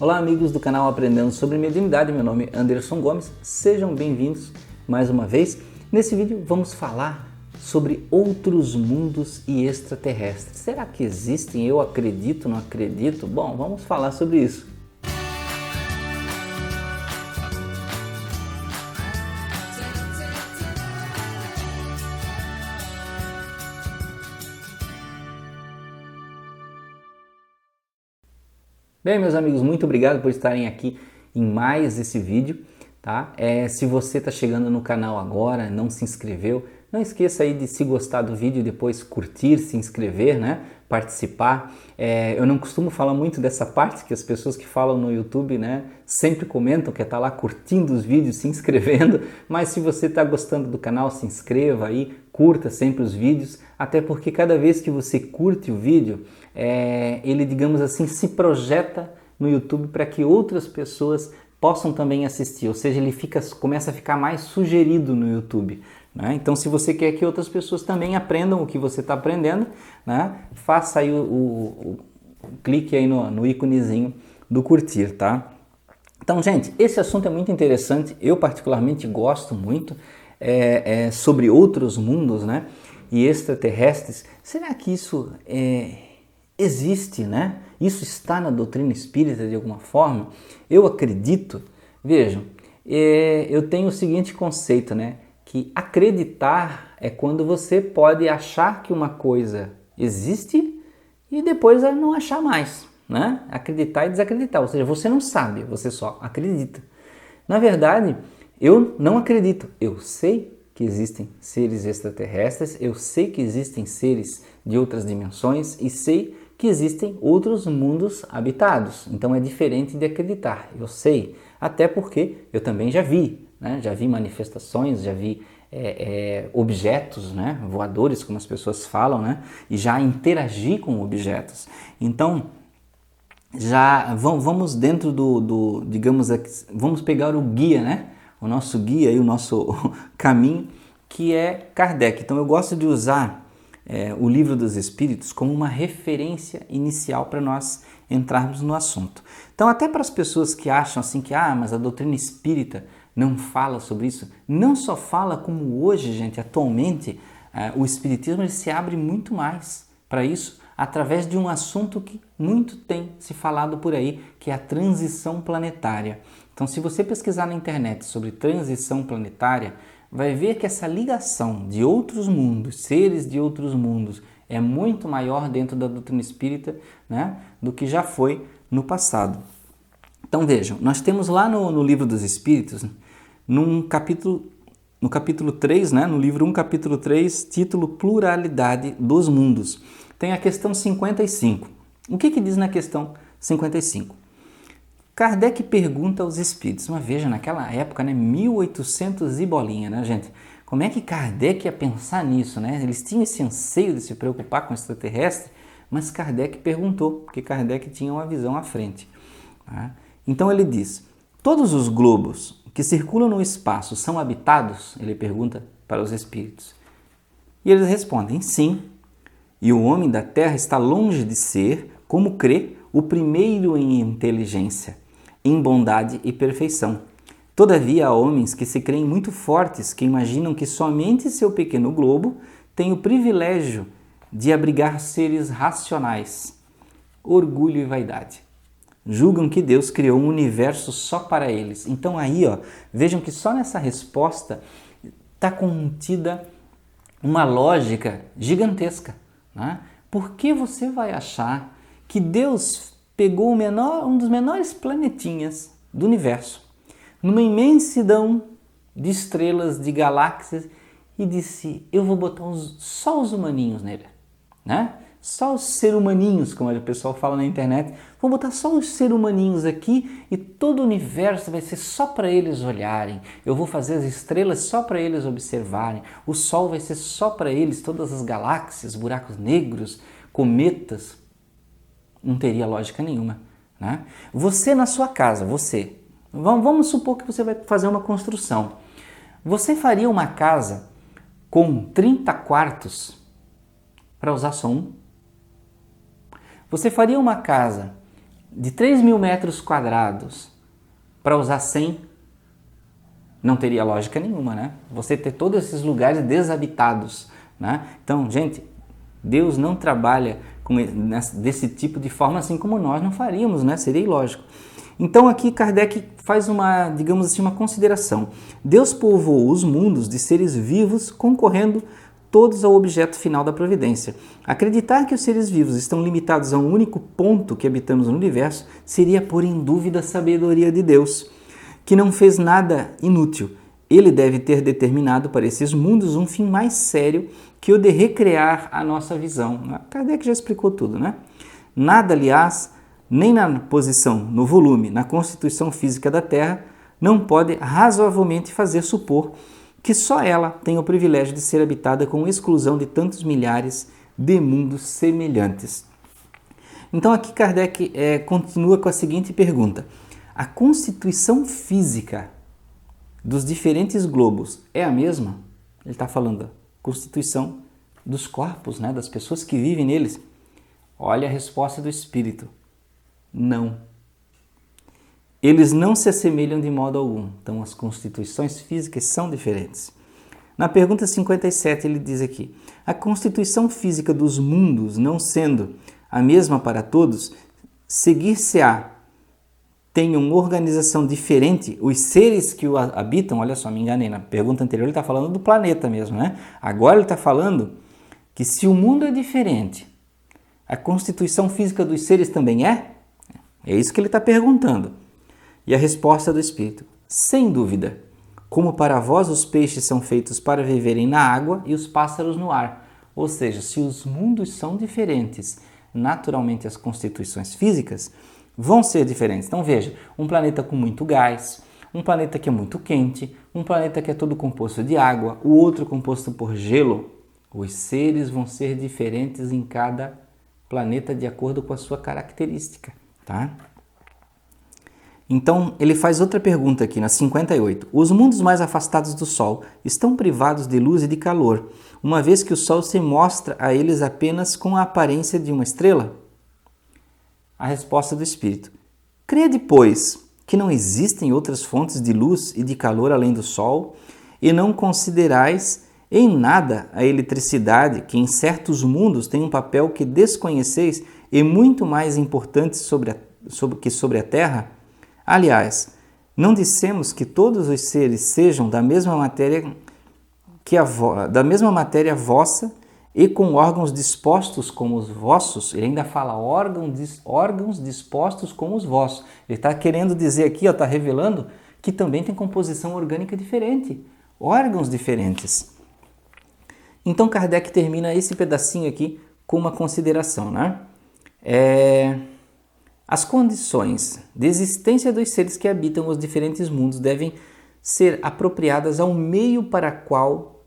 Olá amigos do canal Aprendendo sobre Mediunidade, meu nome é Anderson Gomes, sejam bem-vindos mais uma vez. Nesse vídeo vamos falar sobre outros mundos e extraterrestres. Será que existem? Eu acredito, não acredito? Bom, vamos falar sobre isso. Bem, meus amigos, muito obrigado por estarem aqui em mais esse vídeo, tá? Se você está chegando no canal agora, não se inscreveu, não esqueça aí de, se gostar do vídeo, depois curtir, se inscrever, né? Participar. Eu não costumo falar muito dessa parte, que as pessoas que falam no YouTube, né, sempre comentam que está lá curtindo os vídeos, se inscrevendo, mas se você está gostando do canal, se inscreva aí, curta sempre os vídeos, até porque cada vez que você curte o vídeo, ele, digamos assim, se projeta no YouTube para que outras pessoas possam também assistir, ou seja, ele começa a ficar mais sugerido no YouTube, né? Então, se você quer que outras pessoas também aprendam o que você está aprendendo, né, faça aí o clique aí no íconezinho do curtir, tá? Então, gente, esse assunto é muito interessante, eu particularmente gosto muito, sobre outros mundos, né, e extraterrestres. Será que isso existe, né? Isso está na doutrina espírita de alguma forma? Eu acredito. Vejam, eu tenho o seguinte conceito, né? Que acreditar é quando você pode achar que uma coisa existe e depois não achar mais, né? Acreditar e desacreditar, ou seja, você não sabe, você só acredita. Na verdade, eu não acredito, eu sei que existem seres extraterrestres, eu sei que existem seres de outras dimensões e sei que existem outros mundos habitados. Então é diferente de acreditar, eu sei, até porque eu também já vi, né? Já vi manifestações, já vi objetos, né? Voadores, como as pessoas falam, né? E já interagi com objetos. Então, já vamos dentro digamos, vamos pegar o guia, né? O nosso guia e o nosso caminho, que é Kardec. Então eu gosto de usar o Livro dos Espíritos como uma referência inicial para nós entrarmos no assunto. Então, até para as pessoas que acham assim que mas a doutrina espírita não fala sobre isso, não só fala, como hoje, gente, atualmente, o espiritismo ele se abre muito mais para isso, através de um assunto que muito tem se falado por aí, que é a transição planetária. Então, se você pesquisar na internet sobre transição planetária, vai ver que essa ligação de outros mundos, seres de outros mundos, é muito maior dentro da doutrina espírita, né, do que já foi no passado. Então vejam, nós temos lá no Livro dos Espíritos, no capítulo 3, né, no livro 1, capítulo 3, título Pluralidade dos Mundos, tem a questão 55. O que diz na questão 55? Kardec pergunta aos espíritos, mas veja, naquela época, né, 1800 e bolinha, né, gente? Como é que Kardec ia pensar nisso, né? Eles tinham esse anseio de se preocupar com o extraterrestre, mas Kardec perguntou, porque Kardec tinha uma visão à frente. Tá? Então ele diz, todos os globos que circulam no espaço são habitados? Ele pergunta para os espíritos. E eles respondem, sim. E o homem da Terra está longe de ser, como crê, o primeiro em inteligência, em bondade e perfeição. Todavia, há homens que se creem muito fortes, que imaginam que somente seu pequeno globo tem o privilégio de abrigar seres racionais. Orgulho e vaidade. Julgam que Deus criou um universo só para eles. Então aí, vejam que só nessa resposta está contida uma lógica gigantesca, né? Por que você vai achar que Deus pegou um dos menores planetinhas do universo, numa imensidão de estrelas, de galáxias, e disse, eu vou botar só os humaninhos nele, né? Só os seres humaninhos, como o pessoal fala na internet, vou botar só os seres humaninhos aqui e todo o universo vai ser só para eles olharem. Eu vou fazer as estrelas só para eles observarem. O Sol vai ser só para eles, todas as galáxias, buracos negros, cometas. Não teria lógica nenhuma, né? Você na sua casa, vamos supor que você vai fazer uma construção. Você faria uma casa com 30 quartos para usar só um? Você faria uma casa de 3.000 metros quadrados para usar 100, não teria lógica nenhuma, né? Você ter todos esses lugares desabitados, né? Então, gente, Deus não trabalha desse tipo de forma assim como nós não faríamos, né? Seria ilógico. Então aqui Kardec faz uma, digamos assim, uma consideração. Deus povoou os mundos de seres vivos concorrendo todos ao objeto final da providência. Acreditar que os seres vivos estão limitados a um único ponto que habitamos no universo seria pôr em dúvida a sabedoria de Deus, que não fez nada inútil. Ele deve ter determinado para esses mundos um fim mais sério que o de recriar a nossa visão. Kardec já explicou tudo, né? Nada, aliás, nem na posição, no volume, na constituição física da Terra, não pode razoavelmente fazer supor que só ela tem o privilégio de ser habitada com exclusão de tantos milhares de mundos semelhantes. Então aqui Kardec continua com a seguinte pergunta: a constituição física dos diferentes globos é a mesma? Ele está falando da constituição dos corpos, né, das pessoas que vivem neles. Olha a resposta do Espírito: não. Eles não se assemelham de modo algum. Então as constituições físicas são diferentes. Na pergunta 57 ele diz aqui: a constituição física dos mundos não sendo a mesma para todos, seguir-se-á tem uma organização diferente, os seres que o habitam, olha só, me enganei, na pergunta anterior ele está falando do planeta mesmo, né? Agora ele está falando que se o mundo é diferente, a constituição física dos seres também é? É isso que ele está perguntando. E a resposta do Espírito: sem dúvida, como para vós os peixes são feitos para viverem na água e os pássaros no ar. Ou seja, se os mundos são diferentes, naturalmente as constituições físicas vão ser diferentes. Então veja, um planeta com muito gás, um planeta que é muito quente, um planeta que é todo composto de água, o outro composto por gelo. Os seres vão ser diferentes em cada planeta de acordo com a sua característica, tá? Então ele faz outra pergunta aqui na 58. Os mundos mais afastados do Sol estão privados de luz e de calor, uma vez que o Sol se mostra a eles apenas com a aparência de uma estrela? A resposta do Espírito: crede, pois, que não existem outras fontes de luz e de calor além do Sol, e não considerais em nada a eletricidade, que em certos mundos tem um papel que desconheceis e muito mais importante que sobre a Terra? Aliás, não dissemos que todos os seres sejam da mesma matéria vossa e com órgãos dispostos como os vossos? Ele ainda fala órgãos dispostos como os vossos. Ele está querendo dizer aqui, está revelando que também tem composição orgânica diferente, órgãos diferentes. Então Kardec termina esse pedacinho aqui com uma consideração, né? As condições de existência dos seres que habitam os diferentes mundos devem ser apropriadas ao meio para qual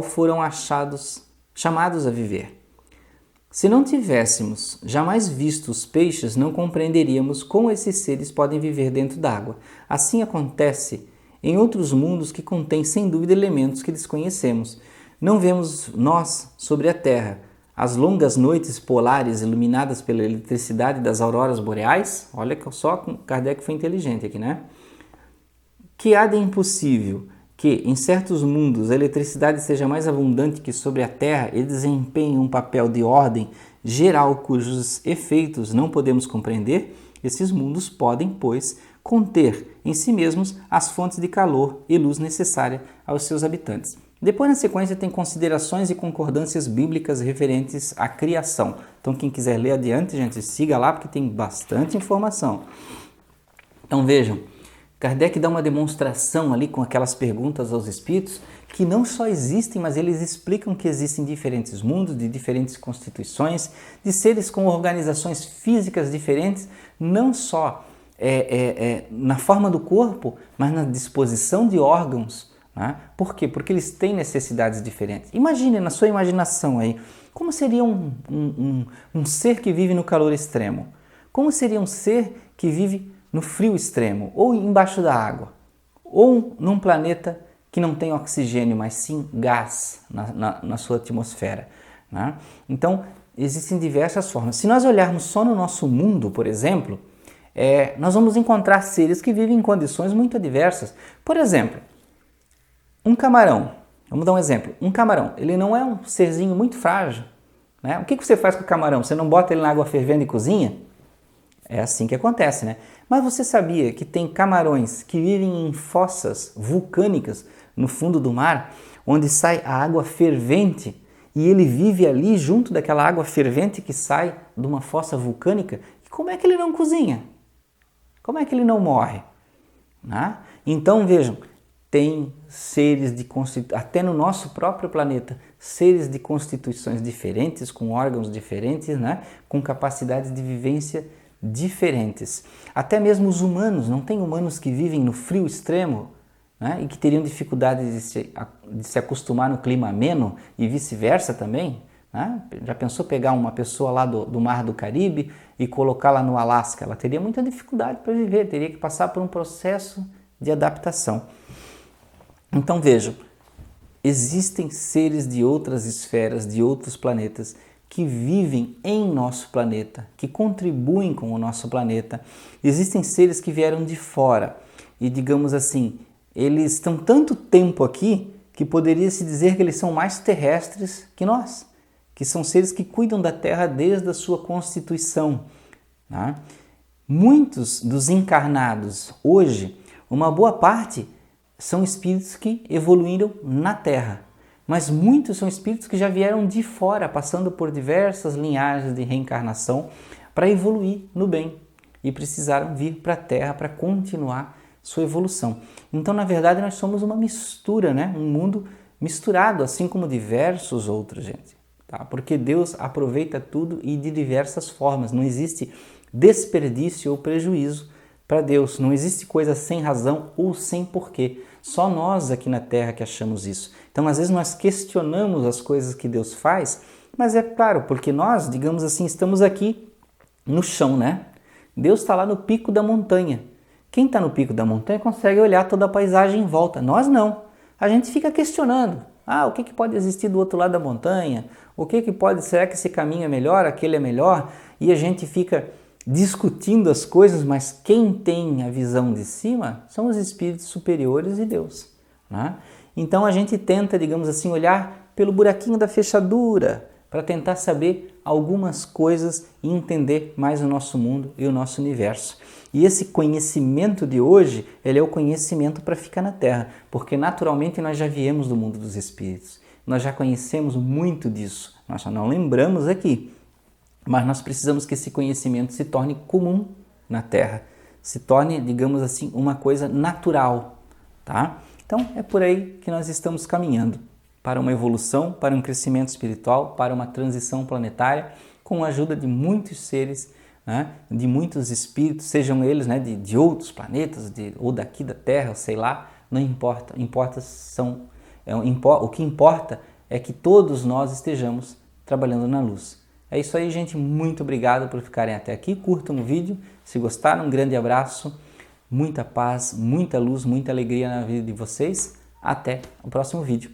foram chamados a viver. Se não tivéssemos jamais visto os peixes, não compreenderíamos como esses seres podem viver dentro d'água. Assim acontece em outros mundos que contêm sem dúvida elementos que desconhecemos. Não vemos nós sobre a Terra as longas noites polares iluminadas pela eletricidade das auroras boreais? Olha que só Kardec foi inteligente aqui, né? Que há de impossível que em certos mundos a eletricidade seja mais abundante que sobre a Terra e desempenhe um papel de ordem geral cujos efeitos não podemos compreender? Esses mundos podem, pois, conter em si mesmos as fontes de calor e luz necessárias aos seus habitantes. Depois, na sequência, tem considerações e concordâncias bíblicas referentes à criação. Então, quem quiser ler adiante, gente, siga lá porque tem bastante informação. Então, vejam, Kardec dá uma demonstração ali com aquelas perguntas aos espíritos que não só existem, mas eles explicam que existem diferentes mundos, de diferentes constituições, de seres com organizações físicas diferentes, não só na forma do corpo, mas na disposição de órgãos. Né? Por quê? Porque eles têm necessidades diferentes. Imagine na sua imaginação aí, como seria um ser que vive no calor extremo? Como seria um ser que vive no frio extremo? Ou embaixo da água? Ou num planeta que não tem oxigênio, mas sim gás na sua atmosfera? Né? Então, existem diversas formas. Se nós olharmos só no nosso mundo, por exemplo, nós vamos encontrar seres que vivem em condições muito adversas. Por exemplo, um camarão. Vamos dar um exemplo. Um camarão, ele não é um serzinho muito frágil, né? O que você faz com o camarão? Você não bota ele na água fervendo e cozinha? É assim que acontece, né? Mas você sabia que tem camarões que vivem em fossas vulcânicas no fundo do mar, onde sai a água fervente e ele vive ali junto daquela água fervente que sai de uma fossa vulcânica? E como é que ele não cozinha? Como é que ele não morre? Né? Então vejam, tem seres até no nosso próprio planeta, seres de constituições diferentes, com órgãos diferentes, né? Com capacidades de vivência diferentes. Até mesmo os humanos, não tem humanos que vivem no frio extremo, né? E que teriam dificuldade de se acostumar no clima ameno e vice-versa também? Né? Já pensou pegar uma pessoa lá do Mar do Caribe e colocá-la no Alasca? Ela teria muita dificuldade para viver, teria que passar por um processo de adaptação. Então vejam, existem seres de outras esferas, de outros planetas, que vivem em nosso planeta, que contribuem com o nosso planeta. Existem seres que vieram de fora e, digamos assim, eles estão tanto tempo aqui que poderia se dizer que eles são mais terrestres que nós, que são seres que cuidam da Terra desde a sua constituição. Né? Muitos dos encarnados hoje, uma boa parte, são espíritos que evoluíram na Terra, mas muitos são espíritos que já vieram de fora, passando por diversas linhagens de reencarnação para evoluir no bem e precisaram vir para a Terra para continuar sua evolução. Então, na verdade, nós somos uma mistura, né? Um mundo misturado, assim como diversos outros, gente. Tá? Porque Deus aproveita tudo e de diversas formas, não existe desperdício ou prejuízo para Deus, não existe coisa sem razão ou sem porquê. Só nós aqui na Terra que achamos isso. Então, às vezes nós questionamos as coisas que Deus faz, mas é claro, porque nós, digamos assim, estamos aqui no chão, né? Deus está lá no pico da montanha. Quem está no pico da montanha consegue olhar toda a paisagem em volta. Nós não. A gente fica questionando. O que pode existir do outro lado da montanha? Será que esse caminho é melhor, aquele é melhor? E a gente fica discutindo as coisas, mas quem tem a visão de cima são os espíritos superiores e Deus. Né? Então a gente tenta, digamos assim, olhar pelo buraquinho da fechadura para tentar saber algumas coisas e entender mais o nosso mundo e o nosso universo. E esse conhecimento de hoje, ele é o conhecimento para ficar na Terra, porque naturalmente nós já viemos do mundo dos espíritos, nós já conhecemos muito disso, nós só não lembramos aqui. Mas nós precisamos que esse conhecimento se torne comum na Terra, se torne, digamos assim, uma coisa natural, tá? Então é por aí que nós estamos caminhando para uma evolução, para um crescimento espiritual, para uma transição planetária, com a ajuda de muitos seres, né? De muitos espíritos, sejam eles, né, de outros planetas, ou daqui da Terra, sei lá, não importa. O que importa é que todos nós estejamos trabalhando na luz. É isso aí, gente. Muito obrigado por ficarem até aqui. Curtam o vídeo. Se gostaram, um grande abraço. Muita paz, muita luz, muita alegria na vida de vocês. Até o próximo vídeo.